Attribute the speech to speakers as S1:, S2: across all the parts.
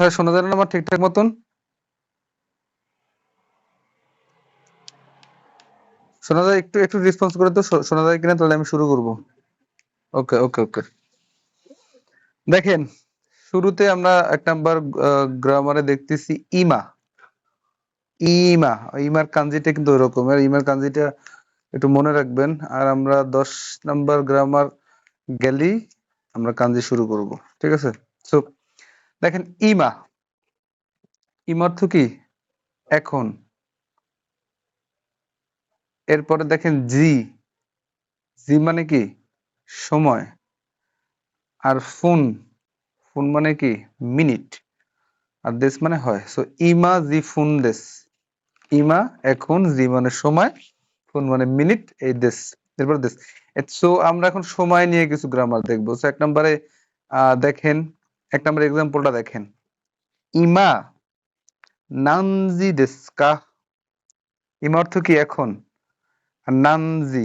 S1: হ্যাঁ, শোনা যায় না আমার ঠিকঠাক মতন? শোনা যায়? একটু একটু রেসপন্স করে তো শোনা যায় কিনা, তাহলে আমি শুরু করব। ওকে ওকে ওকে। দেখেন, শুরুতে আমরা 1 নাম্বার গ্রামারে দেখতেছি ইমা। ইমা, ইমার কাঞ্জিটা কিন্তু ওরকম, আর ইমার কাঞ্জিটা একটু মনে রাখবেন। আর আমরা 10 নাম্বার গ্রামার গেলেই আমরা কাঞ্জি শুরু করব, ঠিক আছে? সো দেখেন, ইমা, ইমা অর্থ কি? এখন। এরপরে দেখেন জি, জি মানে কি? সময়। আর ফোন, ফোন মানে কি? মিনিট। আর দেশ মানে হয়। সো ইমা জি ফোন দেশ। ইমা এখন, জি মানে সময়, ফোন মানে মিনিট, এই দেশ। এরপর দেশ। সো আমরা এখন সময় নিয়ে কিছু গ্রামার দেখবো। সো 1 নাম্বারে দেখেন, 1 নাম্বার এক্সাম্পলটা দেখেন। ইমা নানজি দেস্কা। ইমা অর্থ কি? এখন। আর নানজি,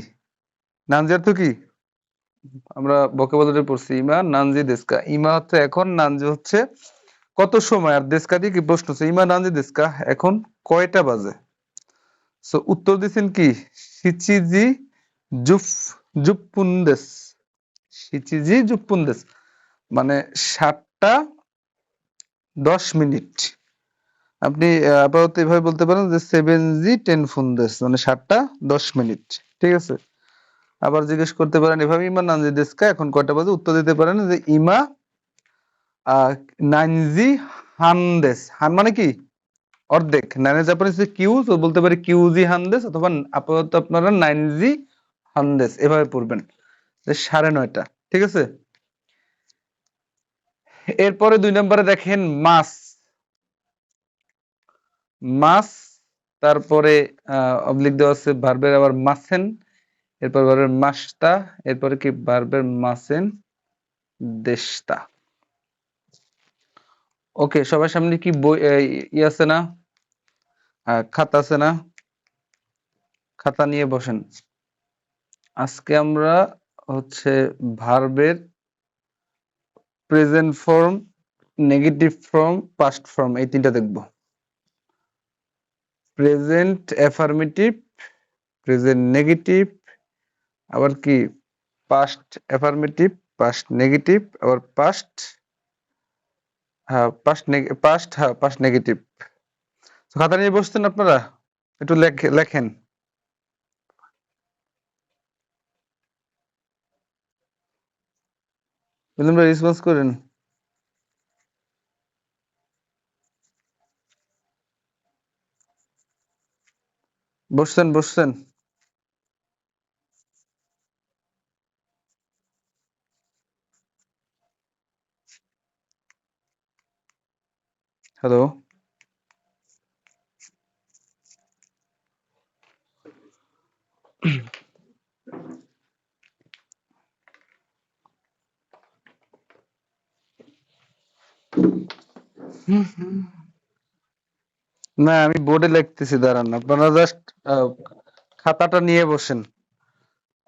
S1: নানজি অর্থ কি? আমরা ভোকাবুলারি পড়ছি, ইমা নানজি দেস্কা। ইমা হচ্ছে এখন, নানজি হচ্ছে কত সময়, আর দেস্কা দিয়ে কি প্রশ্ন হচ্ছে, ইমা নানজি দেস্কা, এখন কয়টা বাজে? সো উত্তর দিচ্ছেন কি? শিচিজি জুফ জুপ্পুন্দেস। শিচিজি জুপ্পুন্দেস মানে 7টা 10 মিনিট। আপনি আপাতত এভাবে বলতে পারেন যে 7জি 10 ফুন্দেস, মানে 7টা 10 মিনিট। ঠিক আছে? আবার জিজ্ঞেস করতে পারেন এভাবে, ইমা নানজি দেস্কা, এখন কয়টা বাজে? উত্তর দিতে পারেন যে ইমা নাইনজি হানদেস। হান মানে কি? অর্ধেক। নাইনের জাপানিজ কিউ, তো বলতে পারি কিউজি হানদেস, অথবা আপাতত আপনারা নাইনজি হানদেস এভাবে পড়বেন, যে 9:30। ঠিক আছে? এরপরে 2 নম্বরে দেখেন মাস। মাস, তারপরে অবলিক দেওয়া আছে ভার্বের আবার মাসেন, এরপর ভার্বের মাসতা, এরপরে কি ভার্বের মাসেন দেশতা। ওকে, সবার সামনে কি বই ই আছে না? খাতা আছে না? খাতা নিয়ে বসেন। আজকে আমরা হচ্ছে ভার্বের present form, negative form, past form, এই 3টা দেখব। প্রেজেন্ট অ্যাফার্মেটিভ, প্রেজেন্ট নেগেটিভ, আবার কি পাস্ট অ্যাফার্মেটিভ, পাস্ট নেগেটিভ, আবার পাস্ট, হ্যাঁ পাস্ট নেগেটিভ। খাতা নিয়ে বসছেন আপনারা? একটু লেখেন। রেসপন্স করেন। বসছেন বসছেন? হ্যালো? না, আমি বোর্ডে লিখতেছি, দাঁড়ান। আপনারা জাস্ট খাতাটা নিয়ে বসেন,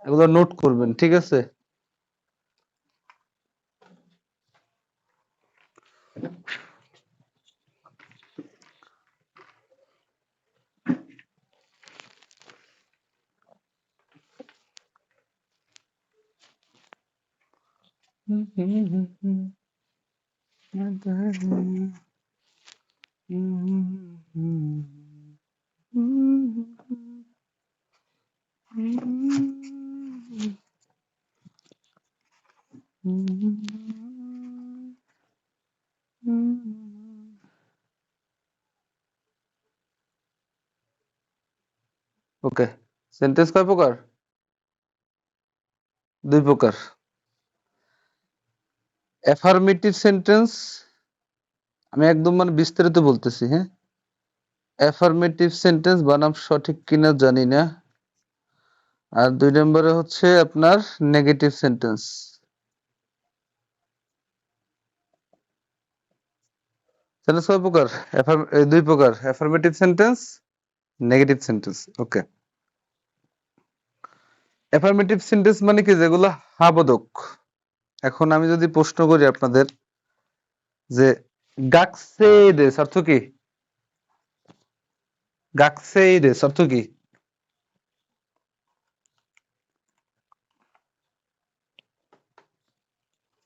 S1: এগুলো নোট করবেন, ঠিক আছে? ওকে, সেন্টেন্স কয় প্রকার? 2 প্রকার। অ্যাফার্মেটিভ সেন্টেন্স, আমি একদম মানে বিস্তারিত বলতেছি, হ্যাঁ? অ্যাফার্মেটিভ সেন্টেন্স বানাম সঠিক কিনা জানি না। আর 2 নম্বরে হচ্ছে আপনার নেগেটিভ সেন্টেন্স। সেন্টেন্স কয় প্রকার? 2 প্রকার, অ্যাফার্মেটিভ সেন্টেন্স, নেগেটিভ সেন্টেন্স। ওকে, অ্যাফার্মেটিভ সেন্টেন্স মানে কি? যেগুলো হা বোধক। এখন আমি যদি প্রশ্ন করি আপনাদের যে গাকসেইদেস অর্থ কি? গাকসেইদেস অর্থ কি?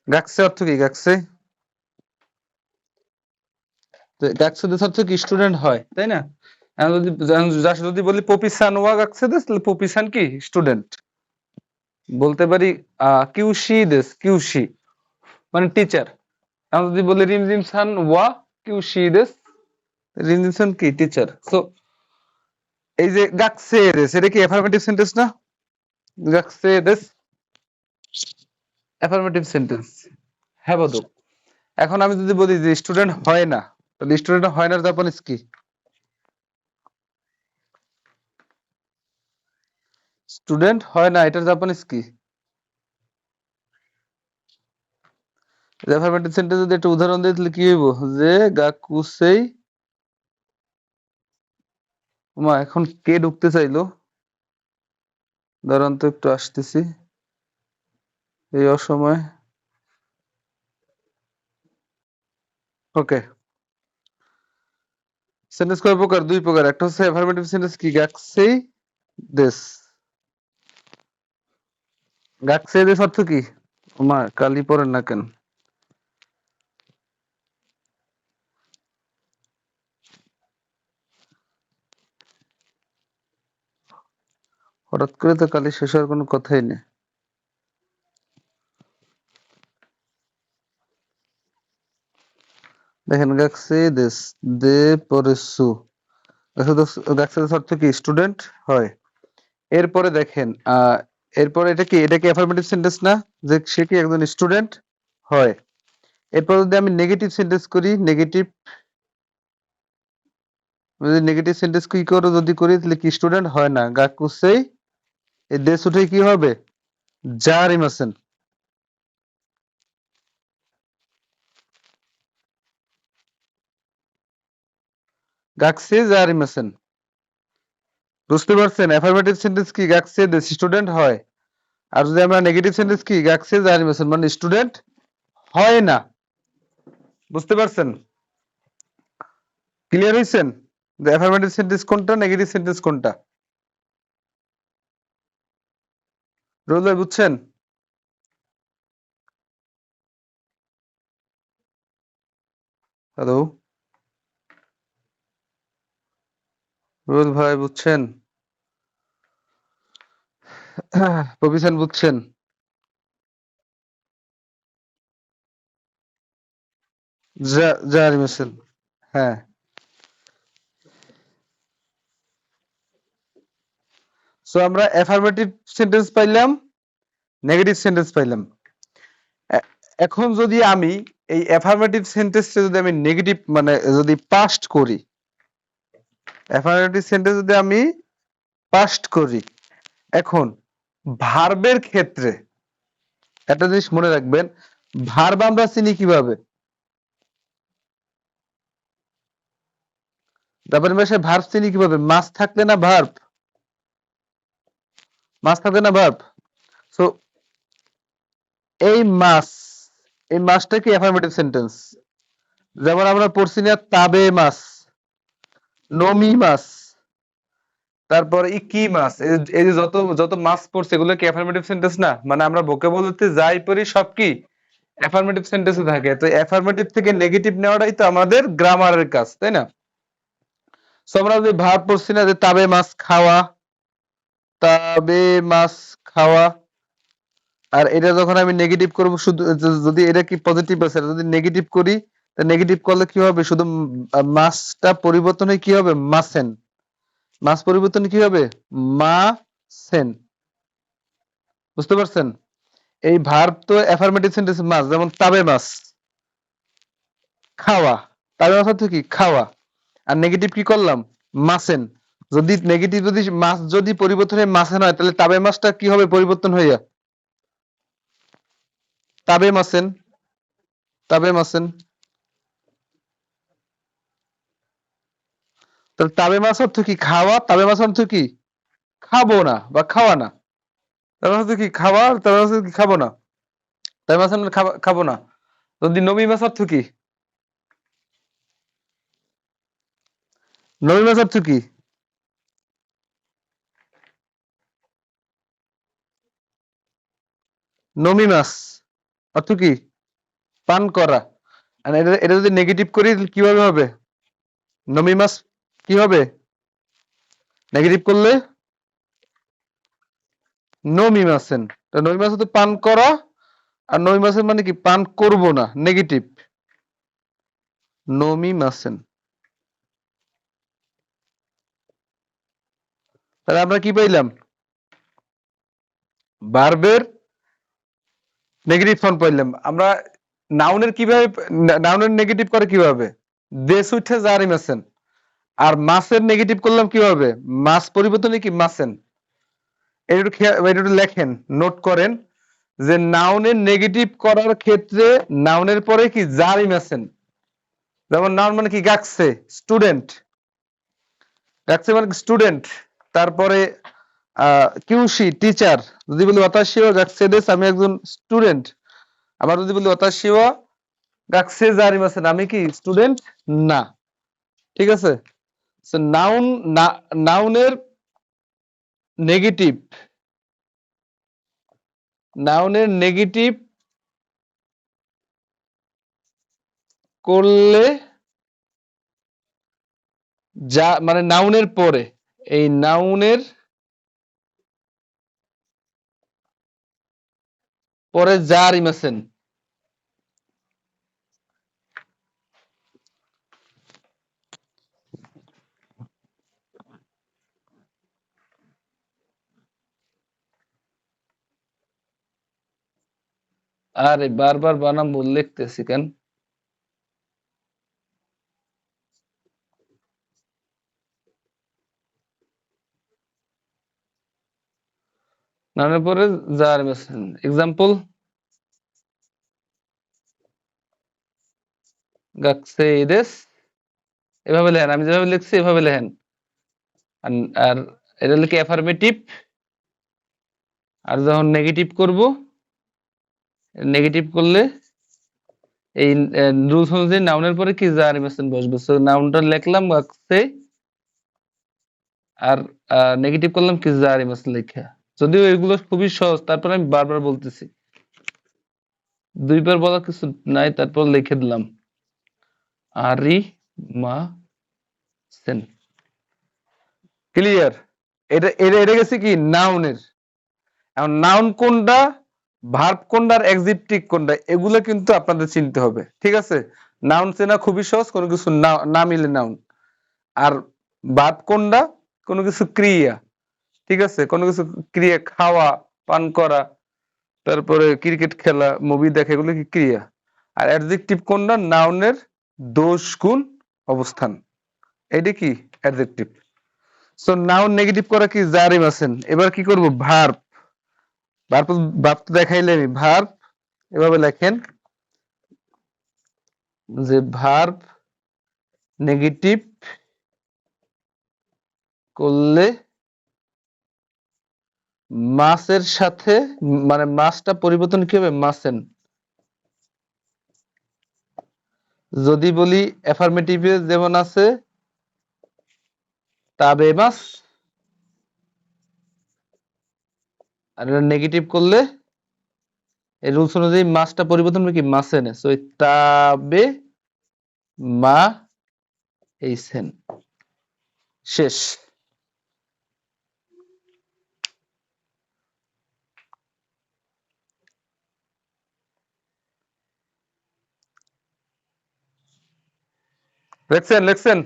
S1: গাকসে অর্থ কি? গাকসে, গাকসেদেস অর্থ কি? স্টুডেন্ট হয়, তাই না? এখন যদি বলি পপিসান ওয়া গাকসেদেস, তাহলে পপিসান কি? স্টুডেন্ট। বলতে পারি কিউশিদেস, কিউশি মানে টিচার। এখন যদি বলি রিমঝিম সান ওয়া কিউশিদেস, রিমঝিম সান কি? টিচার। সো এই যে গাকসেদেস, এটা কি অ্যাফার্মেটিভ সেন্টেন্স না? গাকসেদেস অ্যাফার্মেটিভ সেন্টেন্স, হ্যাঁ বোধক। এখন আমি যদি বলি যে স্টুডেন্ট হয় না, তাহলে স্টুডেন্ট হয় না জাপানিজ কি? স্টুডেন্ট হয় না এটার জাপানিজ কি? অ্যাফার্মেটিভ সেন্টেন্স যদি একটা উদাহরণ দিই তাহলে কি হইব? যে গাকুসেই, মা এখন কে ঢুকতে চাইলো? দাঁড়ান তো একটু আসতেছি এই অসময়ে। ওকে, সেন্টেন্স কয় প্রকার? দুই প্রকার। একটা হচ্ছে অ্যাফার্মেটিভ সেন্টেন্স কি? গাকসেই দেশ। গাকসেই দেশ অর্থ কি? মা কালি পড়েন না কেন? হঠাৎ করে তো কালি শেষ হওয়ার কোনো কথাই নেই। দেখেন গাকসেই দেশ, দে পরে সু। গাকসেই দেশ অর্থ কি? স্টুডেন্ট হয়। এরপরে দেখেন এরপরে এটা কি? এটা কি অ্যাফার্মেটিভ সেন্টেন্স না? যে সে কি একজন স্টুডেন্ট হয়। এরপর যদি আমি নেগেটিভ সেন্টেন্স করি, নেগেটিভ, যদি নেগেটিভ সেন্টেন্স কি করে যদি করি তাহলে কি? স্টুডেন্ট হয় না। গাকুসেই, এই দেশ উঠে কি হবে? জারিমাসেন। গাকসে জারিমাসেন। বুঝতে পারছেন? অ্যাফার্মেটিভ সেন্টেন্স কি? গাকসে দেশ, স্টুডেন্ট হয়। আর যদি আমরা নেগেটিভ সেন্টেন্স কি? গাকসে জারিমাসেন মানে স্টুডেন্ট হয় না। বুঝতে পারছেন? ক্লিয়ার হইছেন? যে অ্যাফার্মেটিভ সেন্টেন্স কোনটা, নেগেটিভ সেন্টেন্স কোনটা? রোল ভাই বুঝছেন? হ্যালো, রোল ভাই বুঝছেন? প্রফেশন বুঝছেন? জারিমাসেন, হ্যাঁ। সো আমরা অ্যাফার্মেটিভ সেন্টেন্স পাইলাম, নেগেটিভ সেন্টেন্স পাইলাম। এ- এখন যদি আমি এই অ্যাফার্মেটিভ সেন্টেন্সটা যদি আমি নেগেটিভ মানে যদি পাস্ট করি, অ্যাফার্মেটিভ সেন্টেন্স যদি আমি পাস্ট করি, এখন ভার্বের ক্ষেত্রে একটা জিনিস মনে রাখবেন, ভার্ব আমরা চিনি কিভাবে? জাপানি ভাষায় ভার্ব চিনি কিভাবে? মাস থাকলে না ভার্ব, মাস থাকলে না ভার্ব। সো এই মাস, এই মাসটা কি অ্যাফার্মেটিভ সেন্টেন্স? যেমন আমরা পড়ছি না তাবে মাস, নমি মাস, তারপর ইকি মাস, এই যে যত যত মাস পড়ছে এগুলো কি অ্যাফার্মেটিভ সেন্টেন্স না? মানে আমরা ভোকাবুলারিতে যাই পড়ি সব কি অ্যাফার্মেটিভ সেন্টেন্সে থাকে। তো অ্যাফার্মেটিভ থেকে নেগেটিভ নেওয়াটাই তো আমাদের গ্রামারের কাজ, তাই না? সো আমরা যে ভার্ব পড়ছি না যে তাবে মাছ খাওয়া, তাবে মাছ খাওয়া, আর এটা যখন আমি নেগেটিভ করব শুধু যদি এটা কি পজিটিভ আছে, যদি নেগেটিভ করি, তা নেগেটিভ করলে কি হবে? শুধু মাছটা পরিবর্তন হয়ে কি হবে? মাসেন। মাছ পরিবর্তন কি হবে? মা সেন। বুঝতে পারছেন? এই ভার্ব তো অ্যাফার্মেটিভ সেন্টেন্স মাছ, যেমন তাবে মাছ খাওয়া, তাবে মাছ অর্থ কি? খাওয়া। আর নেগেটিভ কি করলাম? মাসেন। যদি নেগেটিভ যদি মাছ যদি পরিবর্তন হয়ে মাসেন হয় তাহলে তাবে মাছটা কি হবে পরিবর্তন হইয়া? তাবে মাসেন, তাবে মাসেন। তাহলে তাবে মাছ অর্থ কি? খাওয়া। তাবে মাছ অর্থ কি? খাবো না বা খাওয়া না। তাবে মাছ অর্থ কি? খাওয়া, আর তাবে মাছ অর্থ কি? খাবো না। তাবে মাছ মানে খাবো না। যদি নবী মাছ অর্থ কি? নমিমাস অর্থ কি? নমিমাস অর্থ কি? পান করা। আর এটা যদি নেগেটিভ করি কিভাবে হবে? নমিমাস কি হবে? নেগেটিভ করলে নমিমাসেন। তো নমিমাস হচ্ছে পান করা, আর নমিমাসেন মানে কি? পান করব না, নেগেটিভ। নমিমাসেন। তাহলে আমরা কি পাইলাম? ভার্বের নেগেটিভ ফর্ম পাইলাম। আমরা নাউনের কিভাবে, নাউনের নেগেটিভ করে কিভাবে? দেশ উঠে জারিমাসেন। আর মাসের নেগেটিভ করলাম কিভাবে? মাস পরিবর্তনে কি? মাসেন। এটা একটু লেখেন, নোট করেন যে নাউনের নেগেটিভ করার ক্ষেত্রে নাউনের পরে কি? জারিমাসেন। যেমন নাউন মানে কি? গাকছে, স্টুডেন্ট। গাকছে মানে স্টুডেন্ট। তারপরে কিউশি, টিচার। যদি বলি ওয়াতাশি ওয়া গাকসেদেস, আমি একজন স্টুডেন্ট। আবার যদি বলি ওয়াতাশি ওয়া গাকসে জারিমাসেন, আমি কি? স্টুডেন্ট না। ঠিক আছে? সো নাউনের নেগেটিভ, নাউনের নেগেটিভ করলে যা মানে নাউনের পরে, এই নাউনের পরে জারিমাসেন। আরে বারবার বানাম ভুল লিখতেছি কেন? নাউনের পরে জারিমাসেন। এক্সাম্পল, গাকসেদেস। এভাবে লেখেন, আমি যেভাবে লিখছি এভাবে লেখেন। আর আর এটা লিখে অ্যাফার্মেটিভ। আর যখন নেগেটিভ করব, নেগেটিভ করলে এই রুলস অনুযায়ী নাউনের পরে কি? জারিমাসেন বসবে। সো নাউনটা লিখলাম গাকসে, আর নেগেটিভ করলাম কি? জারিমাসেন লেখা। যদিও এগুলো খুবই সহজ, তারপরে আমি বারবার বলতেছি, দুইবার বলা কিছু নাই, তারপর লিখে দিলাম আরি মা সেন। ক্লিয়ার? এটা এটা এটা গেছে কি? নাউনের। এখন নাউন কোনটা, ভার্ব কোনটা, আর অ্যাডজেক্টিভ কোনটা, এগুলো কিন্তু আপনাদের চিনতে হবে। ঠিক আছে? নাউন চেনা খুবই সহজ, কোনো কিছু না মিলে নাউন। আর ভার্ব কোনটা? কোনো কিছু ক্রিয়া। ঠিক আছে? কোনো কিছু ক্রিয়া, খাওয়া, পান করা, তারপরে ক্রিকেট খেলা, মুভি দেখা, এগুলো কি? ক্রিয়া। আর অ্যাডজেক্টিভ কোনটা? নাউনের দোষ, গুণ, অবস্থান। এটা কি? অ্যাডজেক্টিভ। সো নাউন নেগেটিভ করা কি? জারিমাসেন। এবার কি করব? ভার্ব। ভার্ব ভার্ব তো দেখাইলে আমি ভার্ব এভাবে লেখেন যে ভার্ব নেগেটিভ করলে মাসের সাথে, মানে মাসটা পরিবর্তন কি হবে? মাসেন। যদি বলি অ্যাফার্মেটিভে যেমন আছে তাবে মাস, আর নেগেটিভ করলে এই রুলস অনুযায়ী মাসটা পরিবর্তন হবে কি? মাসেনে। সো তাবে মা এইসেন। শেষ। লেখছেন? লেখছেন?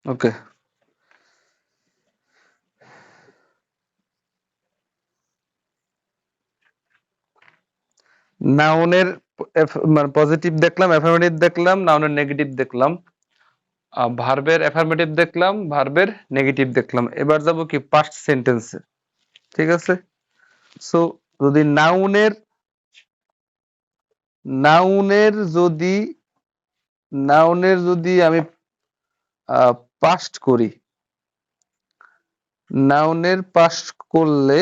S1: ওকে। নাউনের মানে পজিটিভ দেখলাম, অ্যাফার্মেটিভ দেখলাম, নাউনের নেগেটিভ দেখলাম, ভার্বের অ্যাফার্মেটিভ দেখলাম, ভার্বের নেগেটিভ দেখলাম। এবার যাব কি? পাস্ট সেন্টেন্সে। ঠিক আছে? সো যদি নাউনের, নাউনের যদি নাউনের যদি আমি পাস্ট করি, নাউনের পাস্ট করলে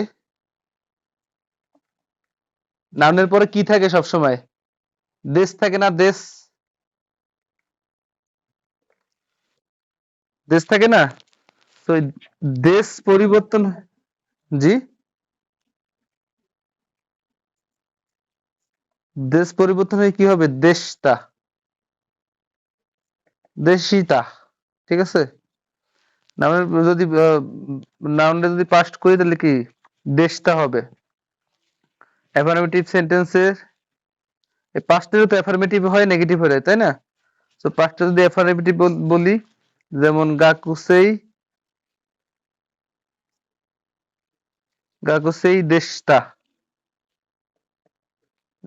S1: নাউনের পরে কি থাকে সবসময়? দেশ থাকে না? দেশ দেশ থাকে না? তো দেশ পরিবর্তন, জি, দেশ পরিবর্তন হয়ে কি হবে? দেশটা, দেশিতা। ঠিক আছে? নাউনের যদি নাউনটা যদি পাস্ট করি তাহলে কি দেশটা হবে। অ্যাফার্মেটিভ সেন্টেন্সের পাস্টেরও তো অ্যাফার্মেটিভ হয়, নেগেটিভ হয়, তাই না? তো পাস্টে যদি অ্যাফার্মেটিভ বলি, যেমন গাকুসেই দেশটা,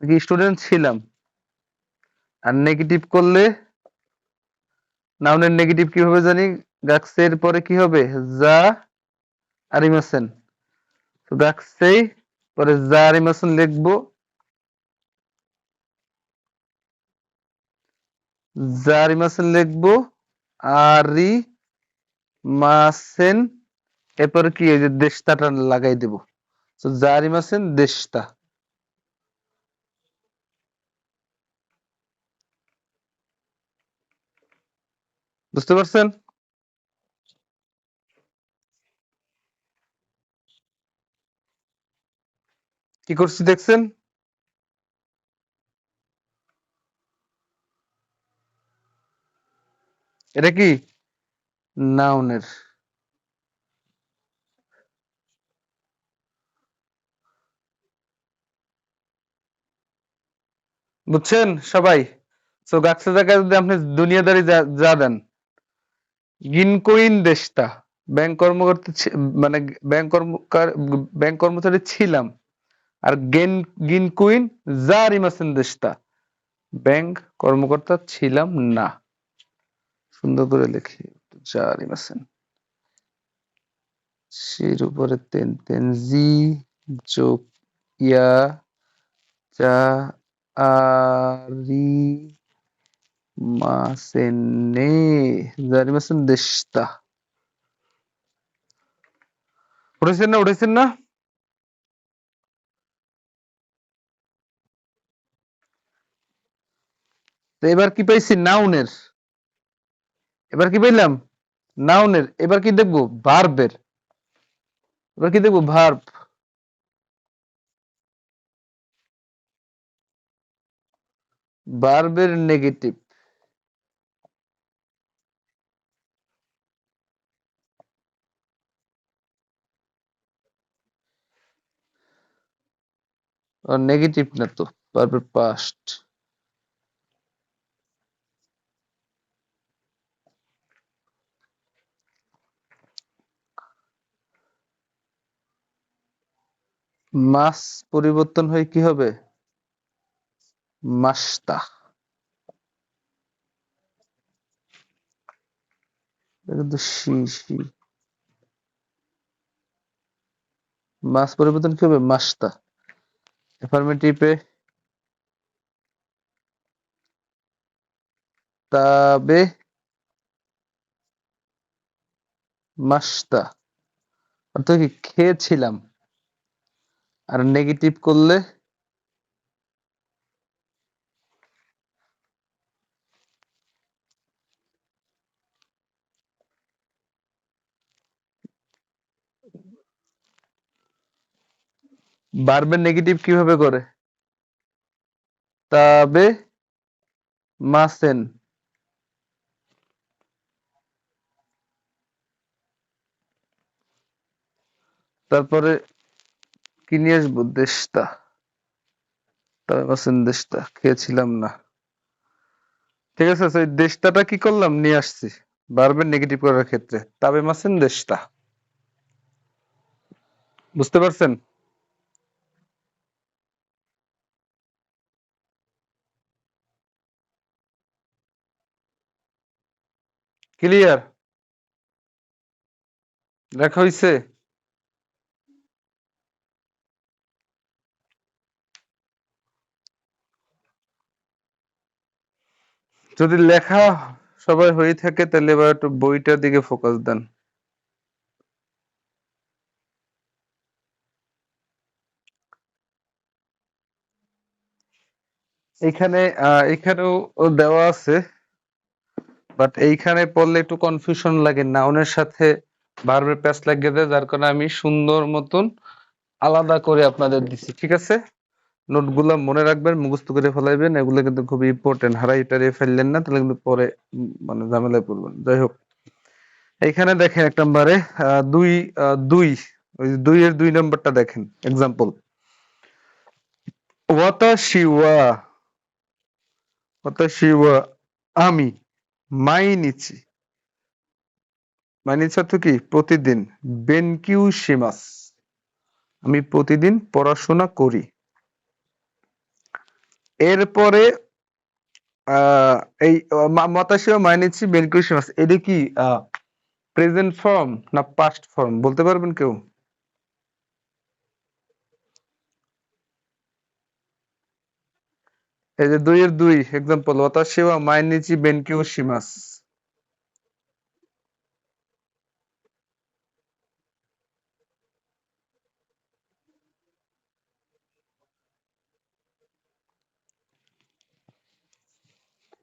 S1: কি স্টুডেন্ট ছিলাম। আর নেগেটিভ করলে নাউনের নেগেটিভ কিভাবে জানি? গাকসের পরে কি হবে? যা আরিমাসেন। তো গাকসেই পরে যা আরিমাসেন লিখবো, যা আরিমাসেন লিখবো, আরি মাসেন, এরপরে কি এই যে দেশটাটা লাগাই দেব। তো যা আরিমাসেন দেশটা। বুঝতে পারছেন? কি করছি দেখছেন? এটা কি নাউনের। বুঝছেন সবাই? তো গাছের জায়গায় যদি আপনি দুনিয়াদারি যা দেন, গিনকোইন দেশটা, ব্যাংক কর্মকর্তা মানে ব্যাংক কর্মকার ব্যাংক কর্মচারী ছিলাম। আর গিনকুইন যা রিমাসেন দেশটা, ব্যাংক কর্মকর্তা ছিলাম না। সুন্দর করে লিখি, যা রিমাসেন, সির উপরে তেন তেন জি যোগ ইয়া চা আরি মাসেনে যা রিমাসেন দেশটা। উঠেছেন না? উঠেছেন না? তো এবার কি পাইছি? নাউনের। এবার কি পাইলাম? নাউনের। এবার কি দেখবো? ভার্বের। এবার কি দেখবো? ভার্ব। ভার্বের নেগেটিভ। নেগেটিভ না তো, ভার্বের পাস্ট। মাস পরিবর্তন হয়ে কি হবে? মাস্তা। কিন্তু সি সি, মাস পরিবর্তন কি হবে? মাস্তা। অ্যাফার্মেটিভে তাবে মাস্তা, অর্থাৎ কি খেয়েছিলাম। আর নেগেটিভ করলে ভার্বের নেগেটিভ কিভাবে করে? তাবে মাসেন। তারপরে কি নিয়ে আসবো? দেশটা। তাবে মাসেন দেশটা, খেয়েছিলাম না। ঠিক আছে, সেই দেশটাটা কি করলাম? নিয়ে আসছি ভার্বের নেগেটিভ করার ক্ষেত্রে। তাবে মাসেন দেশটা। বুঝতে পারছেন? ক্লিয়ার? লেখা হইছে? যদি লেখা সবাই হয়ে থাকে, তাহলে এবার একটু বইটার দিকে ফোকাস দেন। এইখানে এখানেও দেওয়া আছে, বাট এইখানে পড়লে একটু কনফিউশন লাগে, নাউনের সাথে ভার্বের প্যাচ লাগিয়ে দেয়, যার কারণে আমি সুন্দর মতন আলাদা করে আপনাদের দিচ্ছি। ঠিক আছে, নোটগুলা মনে রাখবেন, মুখস্থ করে ফেলাইবেন, এগুলো কিন্তু খুবই ইম্পর্টেন্ট। হারাই টারিয়ে ফেললেন না, তাহলে কিন্তু পরে মানে ঝামেলায় পড়বেন। যাই হোক, এইখানে দেখেন এক নম্বরে দুই দুই, ওই যে দুই এর 2 নম্বরটা দেখেন, এক্সাম্পল ওয়াতাশি ওয়া, ওয়াতাশি ওয়া আমি, মাইনিচি, মাইনিচি অর্থ কি প্রতিদিন, বেনকিউ শিমাস আমি প্রতিদিন পড়াশোনা করি। এরপরে আহ এই মতাশি ওয়া মাইনিচি বেনকিউ শিমাস, এটা কি প্রেজেন্ট ফর্ম না পাস্ট ফর্ম, বলতে পারবেন কেউ? এই যে 2 এর 2 এক্সাম্পল, ওয়াতাশি ওয়া মাইনিচি বেনকিউ শিমাস,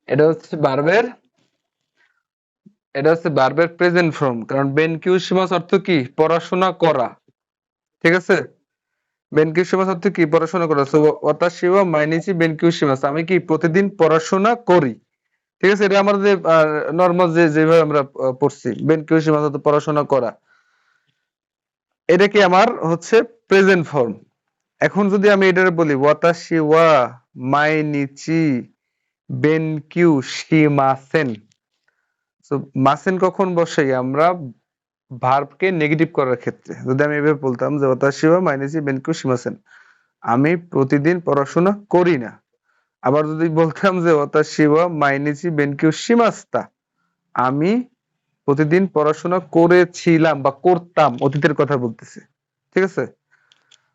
S1: এটা হচ্ছে ভার্বের, এটা হচ্ছে ভার্বের প্রেজেন্ট ফর্ম, কারণ বেনকিউ শিমাস অর্থ কি পড়াশোনা করা। ঠিক আছে, বেনকিউ শিমাস অর্থ কি পড়াশোনা করা। সো ওয়াতাশি ওয়া মাইনিচি বেনকিউ শিমাস, আমি কি প্রতিদিন পড়াশোনা করি। ঠিক আছে, এটা আমাদের নরমাল যেভাবে আমরা পড়ছি, বেনকিউ শিমাস অর্থ পড়াশোনা করা, এটা কি আমার হচ্ছে প্রেজেন্ট ফর্ম। এখন যদি আমি এটা বলি ওয়াতাশি ওয়া মাইনিচি বেনকিউ শিমাসেন, তো মাসেন কখন বসাই আমরা, ভার্বকে নেগেটিভ করার ক্ষেত্রে। যদি আমি এভাবে বলতাম যে ওয়াতাশি ওয়া মাইনিচি বেনকিউ শিমাসেন, আমি প্রতিদিন পড়াশোনা করি না। আবার যদি বলতাম যে ওয়াতাশি ওয়া মাইনিচি বেনকিউ শিমাস্তা, আমি প্রতিদিন পড়াশোনা করেছিলাম বা করতাম, অতীতের কথা বলতেছে। ঠিক আছে,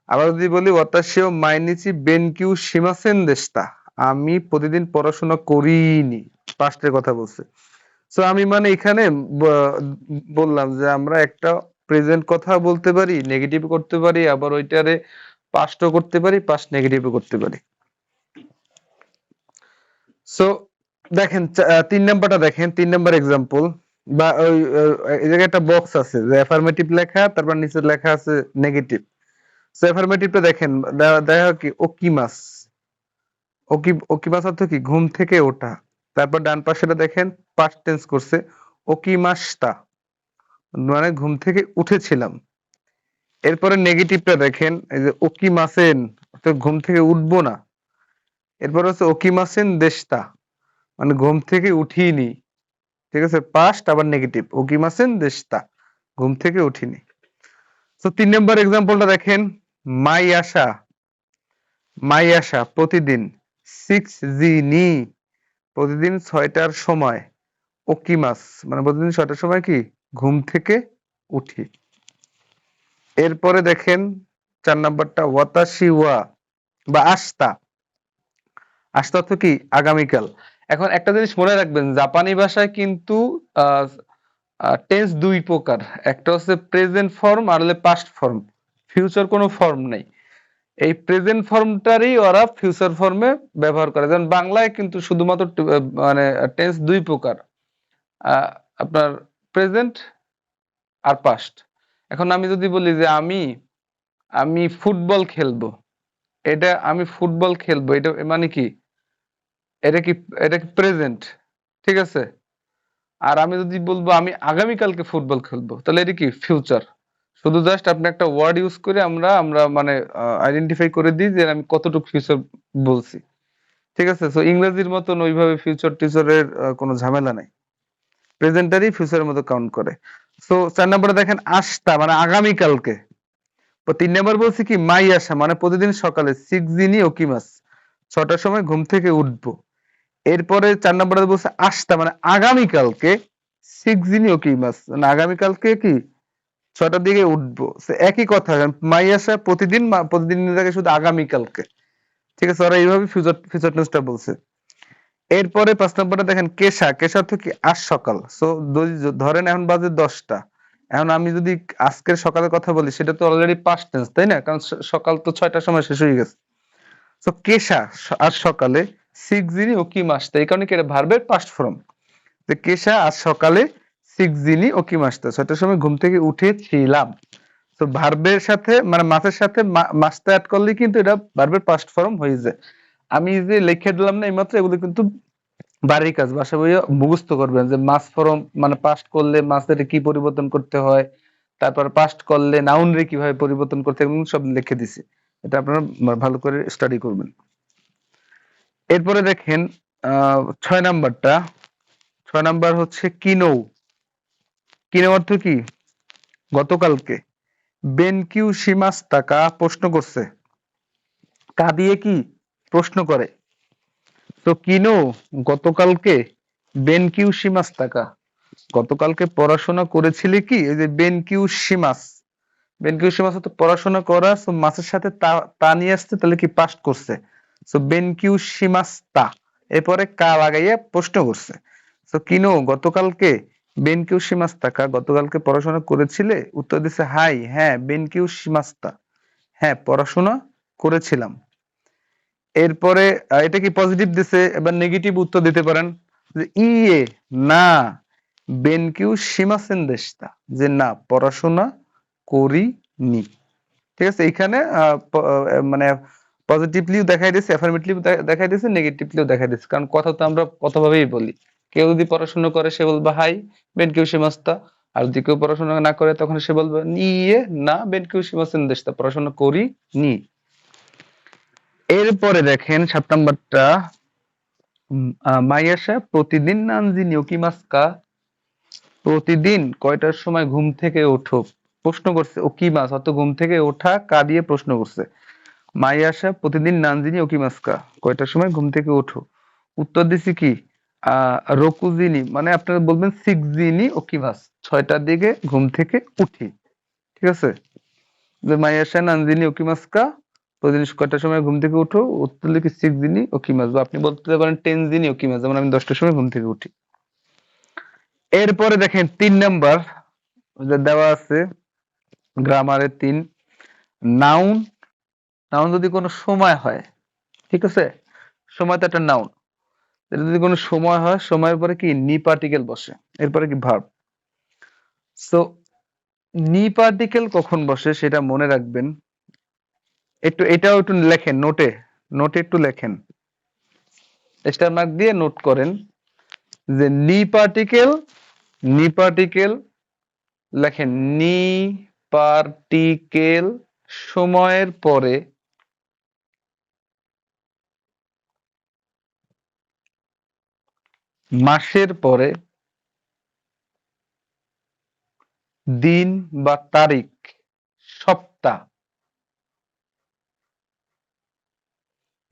S1: আবার যদি বলি ওয়াতাশি ওয়া মাইনিচি বেনকিউ শিমাসেন দেশতা, আমি প্রতিদিন পড়াশোনা করিনি, পাস্টের কথা বলছে। সো আমি মানে এখানে বললাম যে আমরা একটা প্রেজেন্ট কথা বলতে পারি, নেগেটিভ করতে পারি, আবার ওইটারে পাস্টও করতে পারি, পাস্ট নেগেটিভও করতে পারি। সো দেখেন 3 নাম্বারটা দেখেন, 3 নাম্বার এক্সাম্পল, বা ওই এই জায়গায় একটা বক্স আছে যে অ্যাফার্মেটিভ লেখা, তারপর নিচে লেখা আছে নেগেটিভ। সো অ্যাফার্মেটিভটা দেখেন, দেখা কি ওকিমাস, ওকিমাস অর্থ কি ঘুম থেকে ওঠা। তারপর ডান পাশেটা দেখেন পাস্ট টেন্স করছে, ওকিমাস্তা মানে ঘুম থেকে উঠেছিলাম। এরপরে নেগেটিভটা দেখেন, এই যে ওকিমাসেন অর্থাৎ ঘুম থেকে উঠবো না। এরপর হচ্ছে ওকিমাসেন দেশতা মানে ঘুম থেকে উঠিনি। ঠিক আছে, পাস্ট আবার নেগেটিভ, ওকিমাসেন দেশতা ঘুম থেকে উঠিনি। তো 3 নম্বর এক্সাম্পলটা দেখেন, মাই আশা, মাই আশা প্রতিদিন, 6 জি নি প্রতিদিন 6টার সময়, ওকিমাস মানে প্রতিদিন 6টার সময় কি ঘুম থেকে উঠি। এরপরে দেখেন 4 নাম্বারটা ওয়াতাশি ওয়া বা আস্তা, আস্তা অর্থ কি আগামীকাল। এখন একটা জিনিস মনে রাখবেন, জাপানি ভাষায় কিন্তু টেন্স 2 প্রকার, একটা হচ্ছে প্রেজেন্ট ফর্ম আর হলে পাস্ট ফর্ম, ফিউচার কোনো ফর্ম নেই। এই প্রেজেন্ট ফর্মটারই ওরা ফিউচার ফর্মে ব্যবহার করে। যেমন বাংলায় কিন্তু শুধুমাত্র মানে টেন্স 2 প্রকার, আহ, আপনার প্রেজেন্ট আর পাস্ট। এখন আমি যদি বলি যে আমি আমি ফুটবল খেলবো, এটা আমি ফুটবল খেলবো, এটা মানে কি, এটা কি, এটা কি প্রেজেন্ট। ঠিক আছে, আর আমি যদি বলবো আমি আগামীকালকে ফুটবল খেলবো, তাহলে এটা কি ফিউচার। শুধু জাস্ট আপনি একটা ওয়ার্ড ইউজ করে আমরা আমরা মানে আইডেন্টিফাই করে দিই যে আমি কতটুকু ফিউচার বলছি। ঠিক আছে, সো ইংরেজির মতন ওইভাবে ফিউচার টিচারের কোনো ঝামেলা নাই, প্রেজেন্টারই ফিউচারের মতো কাউন্ট করে। সো 4 নম্বরে দেখেন আস্তা মানে আগামীকালকে। তো 3 নম্বর বলছি কি মাই আসা মানে প্রতিদিন সকালে, 6 দিনই ওকিমাস 6টার সময় ঘুম থেকে উঠবো। এরপরে 4 নম্বরে বলছে আস্তা মানে আগামীকালকে, 6 দিনই ওকিমাস মানে আগামীকালকে কি 6টার দিকে উঠবো। একই কথা, মাই আসা প্রতিদিন, প্রতিদিন শুধু আগামীকালকে। ঠিক আছে, ওরা এইভাবে ফিউচার ফিউচার টেন্সটা বলছে। এরপরে 5 নম্বরটা দেখেন কেশা। কেশা অর্থ কি? আজ সকাল। সো ধরেন এখন বাজে 10টা। এখন আমি যদি আজকের সকালের কথা বলি সেটা তো অলরেডি পাস্ট টেন্স, তাই না? কারণ সকাল তো 6টার সময় শেষ হয়ে গেছে। সো কেশা আজ সকালে সিক্সজিনি ও কি মাসটা, এই কারণে কি এটা ভার্বের পাস্ট ফর্ম। যে কেশা আজ সকালে সিক্সজিনি ও কি মাসটা, 6টার সময় ঘুম থেকে উঠেছিলাম। তো ভার্বের সাথে মানে মাসের সাথে মাসটা অ্যাড করলে কিন্তু এটা ভার্বের পাস্ট ফর্ম হয়ে যায়। আমি যে লিখে দিলাম না এইমাত্র, এগুলো কিন্তু বাড়ির কাজ, বাসা বইয়ে মুখস্থ করবেন যে মাস ফর্ম মানে পাস্ট করলে মাসের কি পরিবর্তন করতে হয়, তারপর পাস্ট করলে নাউন রে কিভাবে পরিবর্তন করতে হয়, এগুলো সব লিখে দিছি। এটা আপনারা ভালো করে স্টাডি করবেন। এরপরে দেখেন 6 নাম্বারটা। 6 নাম্বার হচ্ছে কিনো। কিনো অর্থ কি? গতকালকে। বেনকিউ শিমাস টাকা প্রশ্ন করছে। কা দিয়ে কি প্রশ্ন করে। তো কিনো গতকালকে বেনকিউ শিমাস টাকা, গতকালকে পড়াশোনা করেছিলে কি? এই যে বেনকিউ শিমাস, বেনকিউ শিমাস তো পড়াশোনা করা, সো মাসের সাথে তা তা নিয়ে আসছে, তাহলে কি পাস্ট করছে। সো বেনকিউ শিমাস তা, এরপরে কা লাগাইয়া প্রশ্ন করছে। সো কিনো গতকালকে বেনকিউ শিমাস টাকা, গতকালকে পড়াশোনা করেছিলে? উত্তর দিছে হাই, হ্যাঁ বেনকিউ শিমাস্তা, হ্যাঁ পড়াশোনা করেছিলাম। এরপরে এটা কি পজিটিভ দিছে, এবার নেগেটিভ উত্তর দিতে পারেন যে ইয়ে না বেনকিউ শিমাসেন দেশটা, যে না পড়াশোনা করিনি। ঠিক আছে, এখানে মানে পজিটিভলিও দেখাই দিয়েছে, অ্যাফার্মেটিভলি দেখাই দিয়েছে, নেগেটিভলিও দেখাই দিয়েছে। কারণ কথা তো আমরা কতভাবেই বলি। কেউ যদি পড়াশোনা করে সে বলবে হাই বেনকিউ শিমাস্তা, আর যদি কেউ পড়াশোনা না করে তখন সে বলবে ইয়ে না বেনকিউ শিমাসেন দেশটা, পড়াশোনা করিনি। এরপরে দেখেন 7 নাম্বারটা। মাইয়াশা প্রতিদিন নানজি নিয়োকিমাস্কা, প্রতিদিন কয়টার সময় ঘুম থেকে ওঠো? প্রশ্ন করছে ওকিমাস অর্থ ঘুম থেকে ওঠা, কা দিয়ে প্রশ্ন করছে। মাইয়াশা প্রতিদিন নানজিনি ওকিমাস্কা, কয়টার সময় ঘুম থেকে ওঠো? উত্তর দিছি কি রকুজিনি, মানে আপনারা বলবেন সিক্সজিনি ওকিমাস, 6টার দিকে ঘুম থেকে উঠি। ঠিক আছে, যে মাইয়াশা নানজিনি ওকিমাস্কা, প্রতিদিন কয়টার সময় ঘুম থেকে উঠো? উত্তর লিখি সিক্সজিনি ওকিমাস, বা আপনি বলতে পারেন টেনজিনি ওকিমাস, যেমন আমি 10টার সময় ঘুম থেকে উঠি। এরপরে দেখেন 3 নাম্বার যে দেওয়া আছে গ্রামারের 3, নাউন। নাউন যদি কোনো সময় হয়, ঠিক আছে, সময় তো একটা নাউন, এটা যদি কোনো সময় হয়, সময়ের পরে কি নি পার্টিকেল বসে, এরপরে কি ভার্ব। সো নি পার্টিকেল কখন বসে সেটা মনে রাখবেন। একটু এটাও একটু লেখেন নোটে, নোটে একটু লেখেন, স্টার মার্ক দিয়ে নোট করেন যে নি পার্টিকেল, নি পার্টিকেল লেখেন, নি পার্টিকেল সময়ের পরে মাসের পরে দিন বা তারিখ সপ্তাহ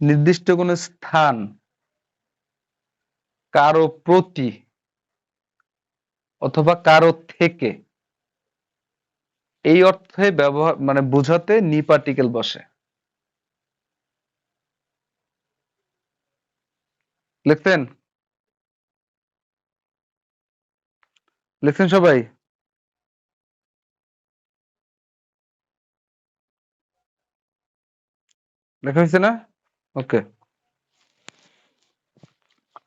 S1: নির্দিষ্ট কোনো স্থান কারো প্রতি অথবা কারো থেকে, এই অর্থে ব্যবহার মানে বোঝাতে নি পার্টিকেল বসে। লিখছেন? লিখছেন সবাই? লেখা হয়েছে না? ওকে।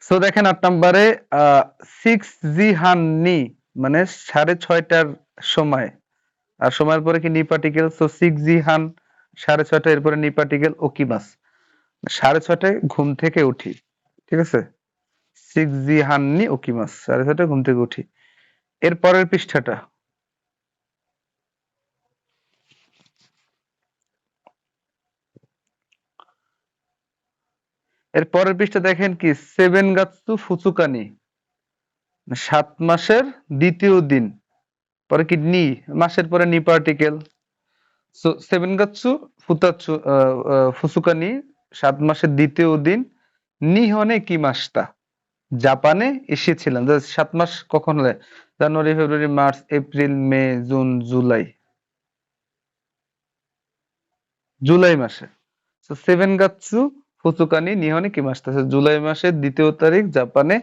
S1: সো দেখেন 8 নাম্বারে সিক্স জি হাননি, মানে 6:30টার সময়, আর সময়ের পরে কি নি পার্টিকেল। সো সিক্স জি হান 6:30, এরপরে নি পার্টিকেল ওকিমাস, 6:30টায় ঘুম থেকে উঠি। ঠিক আছে, সিক্স জি হাননি ওকিমাস, 6:30টায় ঘুম থেকে উঠি। এর পরের পৃষ্ঠাটা, এর পরের পৃষ্ঠা দেখেন কি সেভেন গাতসু ফুচুকানি, 7 মাসের দ্বিতীয় দিন, পরে কি নি, মাসের পরে নি পার্টিকেল। সো সেভেন গাতসু ফুতাচ্ছু ফুসুকানি, 7 মাসের দ্বিতীয় দিন, নিহনে কি মাসটা, জাপানে এসেছিলাম। 7 মাস কখন হলে? জানুয়ারি, ফেব্রুয়ারি, মার্চ, এপ্রিল, মে, জুন, জুলাই, জুলাই মাসে। তো সেভেন গাতসু ফুচুকানি নিহনে কিমাশিতা, জুলাই মাসের 2 তারিখ জাপানে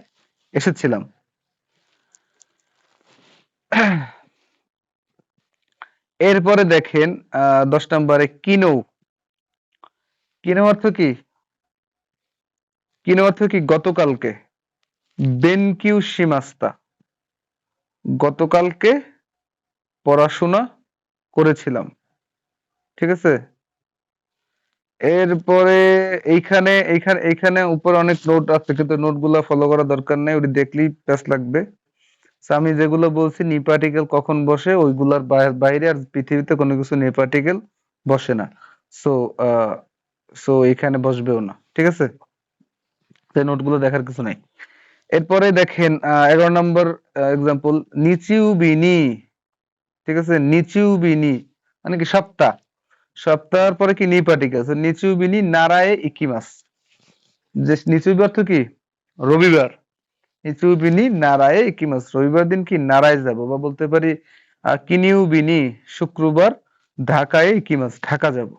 S1: এসেছিলাম। এরপরে দেখেন 10 নম্বরে কিনো। কিনো অর্থ কি? কিনো অর্থ কি গতকালকে। বেনকিউ শিমাস্তা, গতকালকে পড়াশোনা করেছিলাম। ঠিক আছে? এরপরে এইখানে এইখানে এইখানে উপরে অনেক নোট আছে, কিন্তু নোটগুলো ফলো করা দরকার নেই, ওটি দেখলেই প্যাস লাগবে। So, আমি যেগুলো বলছি নি পার্টিকেল কখন বসে ওইগুলার বাইরে আর পৃথিবীতে কোনো কিছু নি পার্টিকেল বসে না। সো সো এখানে বসবেও না। ঠিক আছে? এই নোটগুলো দেখার কিছু নাই। এরপরে দেখেন 11 নম্বর এক্সাম্পল, নিচিউবিনি। ঠিক আছে? নিচিউবিনি মানে কি সপ্তাহ। সপ্তাহের পরে কি নি পার্টিকেল, নিচিউবিনি নারায়ে ইকিমাস। যে নিচিউবি অর্থ কি রবিবার। নিচিউবিনি নারায়ে ইকিমাস, রবিবার দিন কি নারায় যাব, বা বলতে পারি কিনিউবিনি শুক্রবার ঢাকায় ইকিমাস, ঢাকা যাব।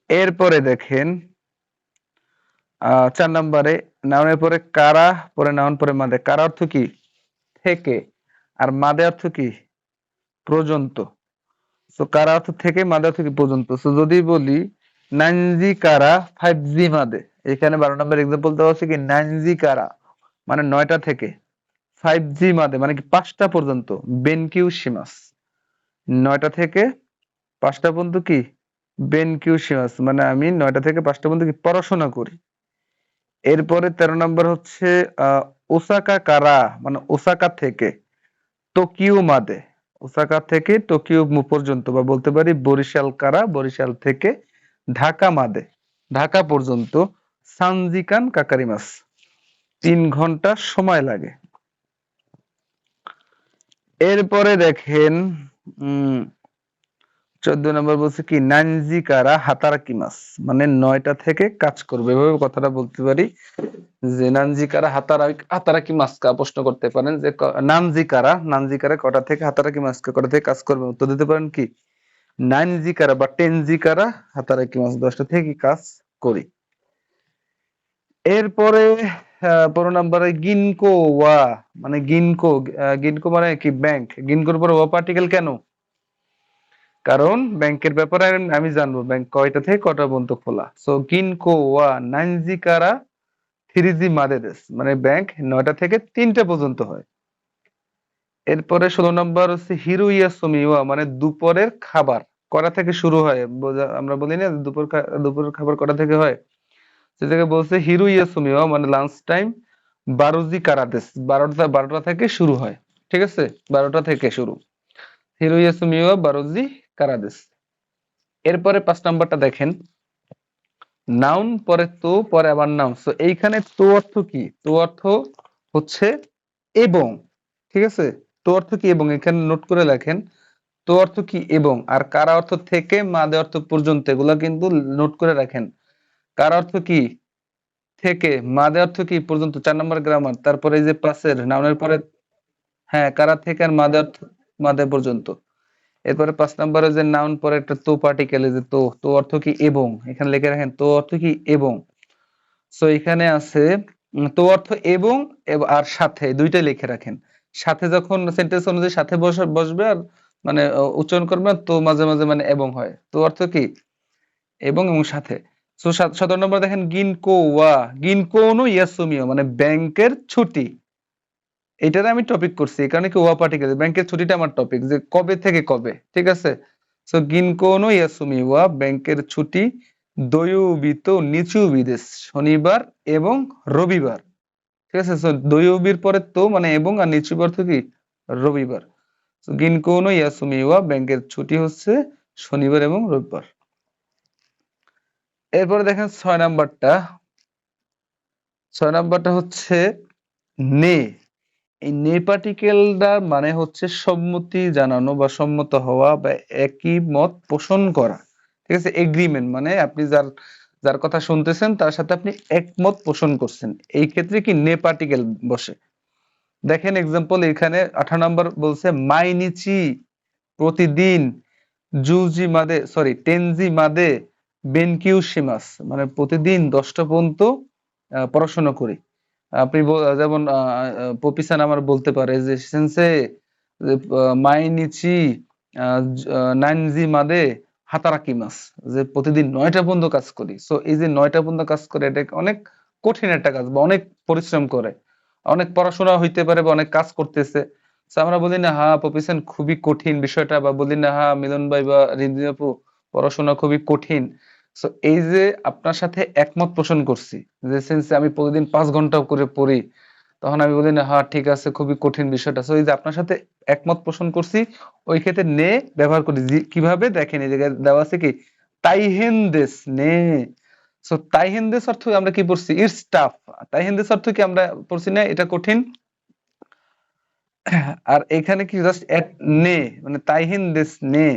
S1: এরপরে দেখেন 4 নম্বরে নাউনের পরে কারা, পরে নাউন, পরে মাদে। কারা অর্থ কি থেকে, আর মাদে অর্থ কি পর্যন্ত। সো কারা অর্থ থেকে, মাদে অর্থ কি পর্যন্ত। সো যদি বলি নানজি কারা 5জি মাদে, এখানে 12 নম্বর এক্সাম্পল দেওয়া আছে কি নানজি কারা মানে 9টা থেকে, 5জি মাদে মানে কি 5টা পর্যন্ত, বেনকিউ শিমাস 9টা থেকে 5টা পর্যন্ত কি বেনকিউ শিমাস মানে আমি 9টা থেকে 5টা পর্যন্ত কি পড়াশোনা করি। এরপরে 13 নম্বর হচ্ছে আহ ওসাকা কারা মানে ওসাকা থেকে টোকিও মাদে, ওসাকা থেকে টোকিও পর্যন্ত, বা বলতে পারি বরিশাল কারা বরিশাল থেকে ঢাকা মাদে, ঢাকা পর্যন্ত সানজিকান কাকারিমাস 3 ঘন্টা সময় লাগে। এরপরে দেখেন 14 নম্বর বলছে কি নানজি কারা হাতারাকিমাস মানে 9টা থেকে কাজ করবে, এভাবে কথাটা বলতে পারি যে নানজি কারা হাতারাকিমাস কা প্রশ্ন করতে পারেন যে নানজি কারা কটা থেকে হাতারাকিমাস কটা থেকে কাজ করবে, উত্তর দিতে পারেন কি নাইনজি কারা বা টেনজি কারা হাতারাকিমাস 10টা থেকে কাজ করি। এরপরে 15 নম্বরে গিনকো ওয়া মানে গিনকো, গিনকো মানে কি ব্যাংক, গিনকোর পরে ওয়া পার্টিকেল কেন, কারণ ব্যাংকের ব্যাপারে আমি জানবো ব্যাংক কয়টা থেকে কটা পর্যন্ত খোলা। সো গিনকো ওয়া নাইনজি কারা থ্রিজি মাদেদেস মানে ব্যাংক 9টা থেকে 3টা পর্যন্ত হয়। এরপরে 16 নম্বর হচ্ছে হিরুইয়া সুমিওয়া মানে দুপুরের খাবার কটা থেকে শুরু হয়, আমরা বলি না দুপুরের খাবার কটা থেকে হয়, সেটাকে বলছে হিরুইয়া সুমিওয়া মানে লাঞ্চ টাইম বারোজি কারাদেস 12টা থেকে শুরু হয়। ঠিক আছে? 12টা থেকে শুরু, হিরুইয়া সুমিওয়া বারোজি কারাদেস। এরপরে 5 নাম্বারটা দেখেন, নাউন পরে তো, পরে আবার নাউন। সো এইখানে তো অর্থ কি, তো অর্থ হচ্ছে এবং। ঠিক আছে? তো অর্থ কি এবং, এখানে নোট করে লেখেন তো অর্থ কি এবং, আর কারা অর্থ থেকে, মাদে অর্থ পর্যন্ত, এগুলা কিন্তু নোট করে রাখেন। কারা অর্থ কি থেকে, মাদে অর্থ কি পর্যন্ত, 4 নম্বর গ্রামার। তারপরে এই যে পাশের নাউনের পরে হ্যাঁ কারা থেকে আর মাদে অর্থ মাদে পর্যন্ত। এরপরে 5 নম্বরে যে নাউন পরে একটা তো পার্টিকেল, যে তো, তো অর্থ কি এবং, এখানে লিখে রাখেন তো অর্থ কি এবং। সো এখানে আছে তো অর্থ এবং আর সাথে, দুইটাই লিখে রাখেন। সাথে যখন সেন্টেন্স অনুযায়ী সাথে বসবে আর মানে উচ্চারণ করবে, তো মাঝে মাঝে মানে এবং হয়, তো অর্থ কি এবং এবং সাথে। সো 17 নম্বর দেখেন গিনকো ওয়া, গিনকো নো ইয়াসুমিও মানে ব্যাংকের ছুটি। এটারে আমি টপিক করছি, এই কারণে কি ওয়া পার্টিকেল, ব্যাংকের ছুটিটা আমার টপিক, যে কবে থেকে কবে। ঠিক আছে? সো গিনকো নো ইয়াসুমি ওয়া ব্যাংকের ছুটি দয়োবিত নিচু বিদেশ শনিবার এবং রবিবার। ঠিক আছে? সো দয়োবির পরে তো মানে এবং, আর নিচু অর্থ কি রবিবার। সো গিনকো নো ইয়াসুমি ওয়া ব্যাংকের ছুটি হচ্ছে শনিবার এবং রবিবার। এরপরে দেখেন 6 নাম্বারটা, 6 নাম্বারটা হচ্ছে নে। এই নে পার্টিকেলটা মানে হচ্ছে সম্মতি জানানো বা সম্মত হওয়া বা একই মত পোষণ করা। ঠিক আছে? এগ্রিমেন্ট মানে আপনি যার যার কথা শুনতেছেন তার সাথে আপনি একমত পোষণ করছেন, এই ক্ষেত্রে কি নে পার্টিকেল বসে। দেখেন এক্সাম্পল এখানে 18 নম্বর বলছে মাইনিচি প্রতিদিন জুজি মাদে সরি টেনজি মাদে বেনকিউ শিমাস, মানে প্রতিদিন 10টা পর্যন্ত পড়াশোনা করি। আপনি যেমন পপিসান আমার বলতে পারে যে সেন্সে মাইনিচি নাইনজি মাদে হাতারাকি মাস, যে প্রতিদিন 9টা পর্যন্ত কাজ করি। সো এই যে 9টা পর্যন্ত কাজ করে, এটা অনেক কঠিন একটা কাজ বা অনেক পরিশ্রম করে, অনেক পড়াশোনা হইতে পারে বা অনেক কাজ করতেছে। So আমরা বলি না হ্যাঁ পপিসেন খুবই কঠিন বিষয়টা, বা বলি না হ্যাঁ মিলন ভাই বা রিমঝিম আপু পড়াশোনা খুবই কঠিন। সো এই যে আপনার সাথে একমত পোষণ করছি, যে সেন্সে আমি প্রতিদিন 5 ঘন্টা করে পড়ি, তখন আমি বলি না হ্যাঁ ঠিক আছে খুবই কঠিন বিষয়টা। সো এই যে আপনার সাথে একমত পোষণ করছি, ওই ক্ষেত্রে নে ব্যবহার করি। কিভাবে দেখেন, এই জায়গায় দেওয়া আছে কি তাইহেন দেশ নে। সো তাইহেন দেশ অর্থ আমরা কি পড়ছি, ইটস টাফ। তাইহেন দেশ অর্থ কি আমরা পড়ছি না এটা কঠিন। আর এখানে কি জাস্ট নে, মানে তাইহিন দেশ নে,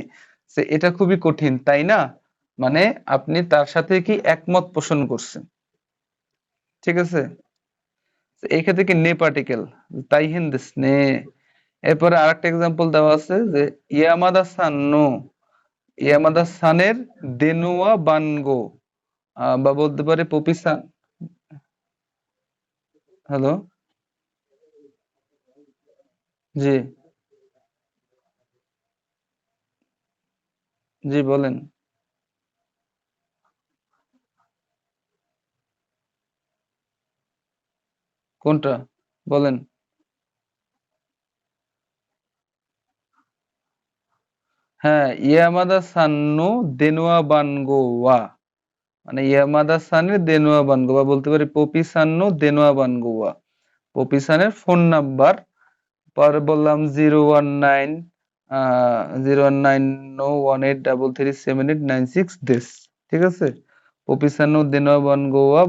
S1: যে এটা খুবই কঠিন তাই না, মানে আপনি তার সাথে কি একমত পোষণ করছেন। ঠিক আছে, তো এই ক্ষেত্রে কি নে পার্টিকেল, তাইহিন দেশ নে। এরপরে আরেকটা এক্সাম্পল দেওয়া আছে যে ইয়ামাদা সান নো, ইয়ামাদা সানের দেনুয়া বানগো, বা বলতে পারে পপি সান। হ্যালো, জি, জি বলেন। কোনটা বলেন। হ্যাঁ, ইয়ামাদা সান্নো দেনুয়া বানগো ওয়া, মানে ইয়ামাদা সানের দেনুয়া বানগোয়া, বলতে পারি পপি সান্নো দেনুয়া বানগোয়া, পপি সানের ফোন নাম্বার। পরে বললাম 019 019 নো 18337896 দিস। ঠিক আছে, পপি সান্নো দেনুয়া বানগোয়া,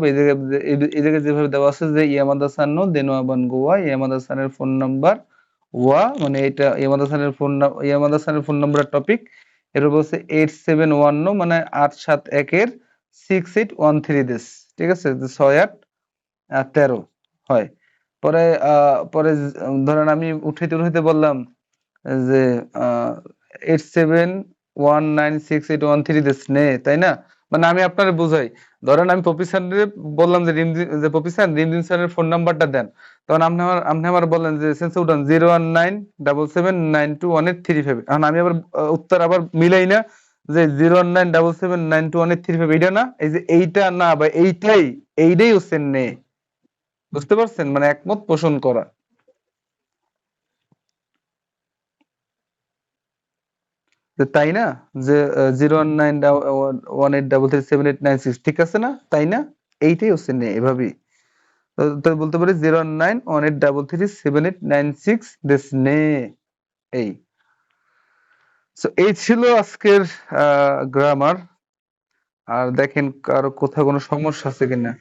S1: এই জায়গায় যেভাবে দেওয়া আছে যে ইয়ামাদা সান্নো দেনুয়া বানগোয়া, ইয়ামাদা সানের ফোন নাম্বার ওয়া, মানে এটা ইয়ামাদা সানের ইয়ামাদা সানের ফোন নাম্বারের টপিক। এর বলছে 8710, মানে 871-এর 6813 দিস। ঠিক আছে, যে 6813 হয়। পরে ধরেন আমি উঠাইতে উঠাইতে বললাম যে 87196813 দিস নে, তাই না, মানে আমি আপনার বুঝাই। ধরেন আমি পপি স্যারের বললাম যে পপি স্যার রিমজিম স্যারের ফোন নাম্বারটা দেন, তখন আপনি আমার বললেন যে সেন্সে উঠান 01977921835। এখন আমি আবার উত্তর আবার মিলাই না, যে 01977921835 এইটা না, এই যে এইটা না বা এইটাই হচ্ছে নে। বুঝতে পারছেন, মানে একমত পোষণ করা। যে তাই না, যে 01918337896 ঠিক আছে না, তাই না, এইটাই হচ্ছে নে, এভাবেই। তো বলতে পারি 09183378996 দিস নে, এই। সো এই ছিল আজকের গ্রামার। আর দেখেন কারো কোথাও কোনো সমস্যা আছে কিনা।